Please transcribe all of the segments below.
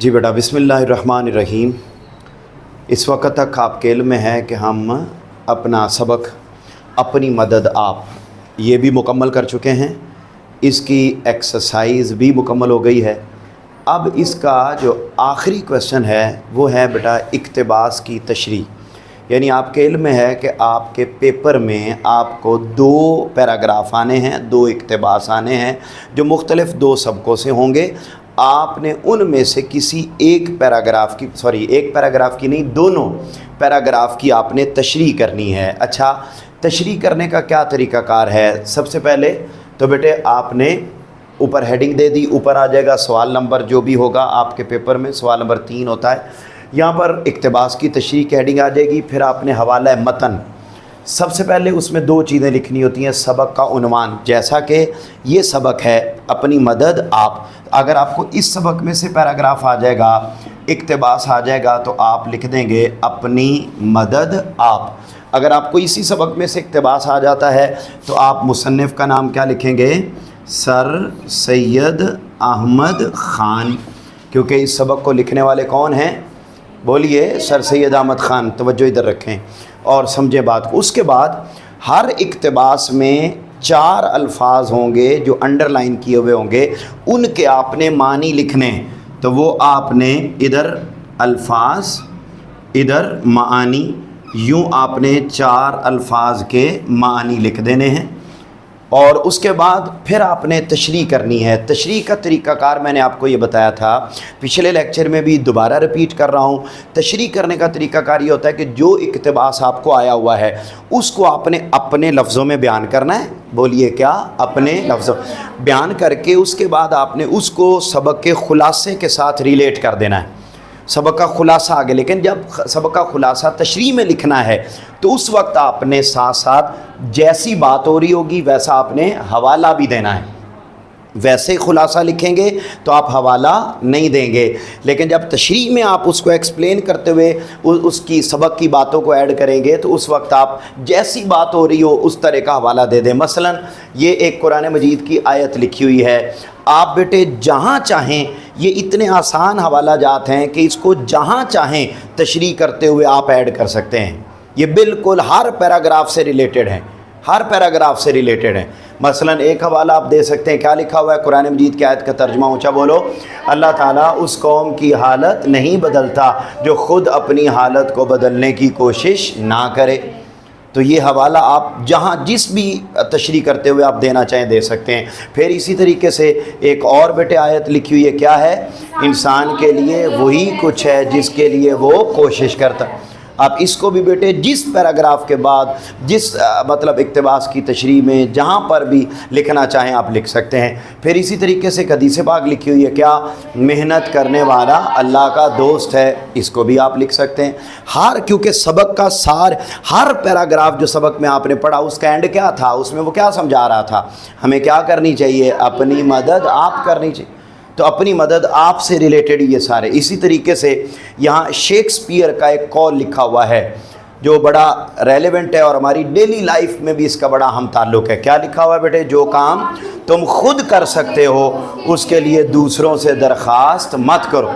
जी बेटा, बिस्मिल्लाहिर्रहमानिर्रहीम। इस वक्त तक आपके इल्म में है कि हम अपना सबक अपनी मदद आप ये भी मुकम्मल कर चुके हैं, इसकी एक्सरसाइज भी मुकम्मल हो गई है। अब इसका जो आखिरी क्वेश्चन है वो है बेटा इक्तिबास की तशरीह। यानी आपके इल्म में है कि आपके पेपर में आपको 2 पैराग्राफ आने हैं, 2 इक्तिबास आने हैं जो मुख्तलिफ़ 2 सबकों से होंगे। आपने उनमें से किसी एक पैराग्राफ की नहीं, दोनों पैराग्राफ की आपने तशरीह करनी है। अच्छा, तशरीह करने का क्या तरीक़ाकार है? सबसे पहले तो बेटे आपने ऊपर हेडिंग दे दी, ऊपर आ जाएगा सवाल नंबर जो भी होगा आपके पेपर में, सवाल नंबर 3 होता है। यहाँ पर इक्तिबास की तशरीह की हेडिंग आ जाएगी। फिर आपने हवाला मतन, सबसे पहले उसमें 2 चीज़ें लिखनी होती हैं। सबक का उन्वान, जैसा कि ये सबक है अपनी मदद आप, अगर आपको इस सबक में से पैराग्राफ आ जाएगा, इक्तिबास आ जाएगा, तो आप लिख देंगे अपनी मदद आप। अगर आपको इसी सबक में से इक्तिबास आ जाता है तो आप मुसन्निफ़ का नाम क्या लिखेंगे? सर सैयद अहमद ख़ान, क्योंकि इस सबक को लिखने वाले कौन हैं? बोलिए, सर सैयद अहमद ख़ान। तवज्जो इधर रखें और समझें बात को। उसके बाद हर इक्तिबास में 4 अल्फाज होंगे जो अंडरलाइन किए हुए होंगे, उनके आपने मानी लिखने। तो वो आपने इधर अल्फाज, इधर मानी, यूँ आपने 4 अल्फाज के मानी लिख देने हैं। और उसके बाद फिर आपने तशरीह करनी है। तशरीह का तरीक़ाकार मैंने आपको ये बताया था पिछले लेक्चर में, भी दोबारा रिपीट कर रहा हूँ। तशरीह करने का तरीक़ाकार ये होता है कि जो इक्तिबास आपको आया हुआ है उसको आपने अपने लफ्ज़ों में बयान करना है। बोलिए क्या? अपने लफ्ज़ों बयान करके उसके बाद आपने उसको सबक के ख़ुलासे के साथ रिलेट कर देना है। सबक का ख़ुलासा आगे, लेकिन जब सबक का ख़ुलासा तशरीह में लिखना है तो उस वक्त आपने साथ साथ जैसी बात हो रही होगी वैसा आपने हवाला भी देना है। वैसे ख़ुलासा लिखेंगे तो आप हवाला नहीं देंगे, लेकिन जब तशरीह में आप उसको एक्सप्लेन करते हुए उसकी सबक की बातों को ऐड करेंगे तो उस वक्त आप जैसी बात हो रही हो उस तरह का हवाला दे दें। मसलन ये एक कुरान मजीद की आयत लिखी हुई है, आप बेटे जहाँ चाहें, ये इतने आसान हवाला जात हैं कि इसको जहाँ चाहें तशरीह करते हुए आप ऐड कर सकते हैं। ये बिल्कुल हर पैराग्राफ से रिलेटेड है, हर पैराग्राफ से रिलेटेड है। मसलन एक हवाला आप दे सकते हैं, क्या लिखा हुआ है कुरान मजीद की आयत का तर्जुमा ऊँचा बोलो। अल्लाह ताला उस कौम की हालत नहीं बदलता जो ख़ुद अपनी हालत को बदलने की कोशिश ना करे। तो ये हवाला आप जहाँ जिस भी तशरीह करते हुए आप देना चाहें दे सकते हैं। फिर इसी तरीके से एक और बेटे आयत लिखी हुई है, क्या है? इंसान के लिए वही कुछ है जिसके लिए वो कोशिश करता। आप इसको भी बेटे जिस पैराग्राफ के बाद जिस मतलब इक्तिबास की तशरीह में जहाँ पर भी लिखना चाहें आप लिख सकते हैं। फिर इसी तरीके से एक हदीस पाक लिखी हुई है, क्या? मेहनत करने वाला अल्लाह का दोस्त है, इसको भी आप लिख सकते हैं। क्योंकि सबक का सार, हर पैराग्राफ जो सबक में आपने पढ़ा उसका एंड क्या था, उसमें वो क्या समझा रहा था? हमें क्या करनी चाहिए? अपनी मदद आप करनी चाहिए। तो अपनी मदद आप से रिलेटेड ये सारे। इसी तरीके से यहाँ शेक्सपियर का एक कॉल लिखा हुआ है जो बड़ा रेलेवेंट है और हमारी डेली लाइफ में भी इसका बड़ा अहम ताल्लुक़ है। क्या लिखा हुआ है बेटे? जो काम तुम खुद कर सकते हो उसके लिए दूसरों से दरख्वास्त मत करो।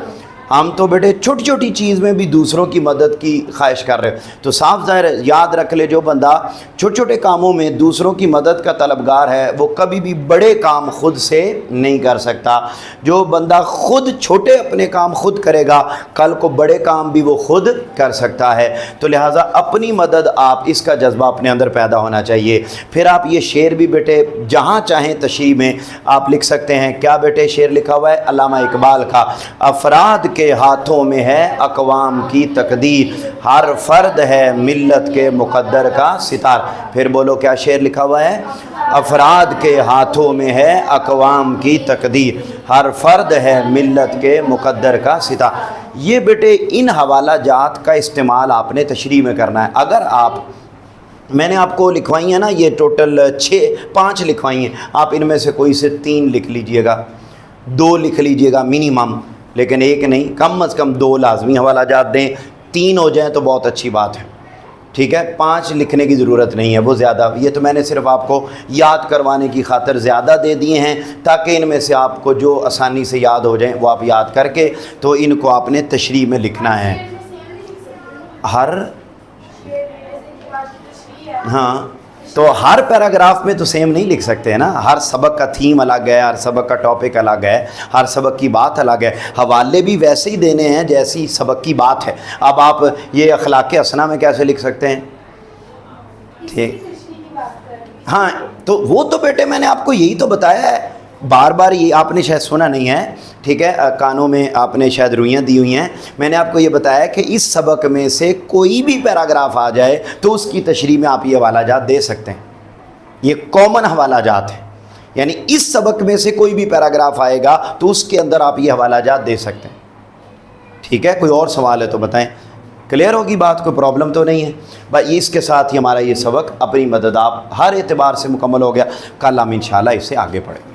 हम तो बेटे छोटी छोटी चीज़ में भी दूसरों की मदद की ख्वाहिश कर रहे हो, तो साफ ज़ाहिर याद रख ले, जो बंदा छोटे छोटे कामों में दूसरों की मदद का तलबगार है वो कभी भी बड़े काम खुद से नहीं कर सकता। जो बंदा खुद छोटे अपने काम खुद करेगा कल को बड़े काम भी वो खुद कर सकता है। तो लिहाजा अपनी मदद आप, इसका जज्बा अपने अंदर पैदा होना चाहिए। फिर आप ये शेर भी बेटे जहाँ चाहें तशरीह में आप लिख सकते हैं। क्या बेटे शेर लिखा हुआ है अल्लामा इकबाल का? अफराद के हाथों में है अक़वाम की तकदीर, हर फर्द है मिल्लत के मुक़द्दर का सितार। फिर बोलो क्या शेर लिखा हुआ है? अफराद के हाथों में है अक़वाम की तकदीर, हर फर्द है मिल्लत के मुक़द्दर का सितार। ये बेटे इन हवाला जात का इस्तेमाल आपने तशरीह में करना है। अगर आप, मैंने आपको लिखवाई है ना, ये टोटल 5 लिखवाई हैं, आप इनमें से कोई से 3 लिख लीजिएगा, 2 लिख लीजिएगा मिनिमम, लेकिन 1 नहीं, कम अज़ कम 2 लाजमी हवाला जात दें। 3 हो जाएं तो बहुत अच्छी बात है। ٹھیک ہے، 5 لکھنے کی ضرورت نہیں ہے، وہ زیادہ، یہ تو میں نے صرف آپ کو یاد کروانے کی خاطر زیادہ دے دیے ہیں تاکہ ان میں سے آپ کو جو آسانی سے یاد ہو جائیں وہ آپ یاد کر کے تو ان کو آپ نے تشریح میں لکھنا ہے۔ ہاں تو ہر پیراگراف میں تو سیم نہیں لکھ سکتے ہیں نا، ہر سبق کا تھیم الگ ہے، ہر سبق کا ٹاپک الگ ہے، ہر سبق کی بات الگ ہے، حوالے بھی ویسے ہی دینے ہیں جیسی سبق کی بات ہے۔ اب آپ یہ اخلاق حسنہ میں کیسے لکھ سکتے ہیں؟ ٹھیک، ہاں تو وہ تو بیٹے میں نے آپ کو یہی تو بتایا ہے، بار بار یہ آپ نے شاید سنا نہیں ہے، ٹھیک ہے، کانوں میں آپ نے شاید روئیاں دی ہوئی ہیں۔ میں نے آپ کو یہ بتایا کہ اس سبق میں سے کوئی بھی پیراگراف آ جائے تو اس کی تشریح میں آپ یہ حوالہ جات دے سکتے ہیں، یہ کامن حوالہ جات ہے، یعنی اس سبق میں سے کوئی بھی پیراگراف آئے گا تو اس کے اندر آپ یہ حوالہ جات دے سکتے ہیں۔ ٹھیک ہے، کوئی اور سوال ہے تو بتائیں، کلیئر ہوگی بات، کوئی پرابلم تو نہیں ہے بھائی؟ اس کے ساتھ ہی ہمارا یہ سبق اپنی مدد آپ ہر اعتبار سے مکمل ہو گیا، کل ہم انشاءاللہ اس سے آگے پڑھیں گے۔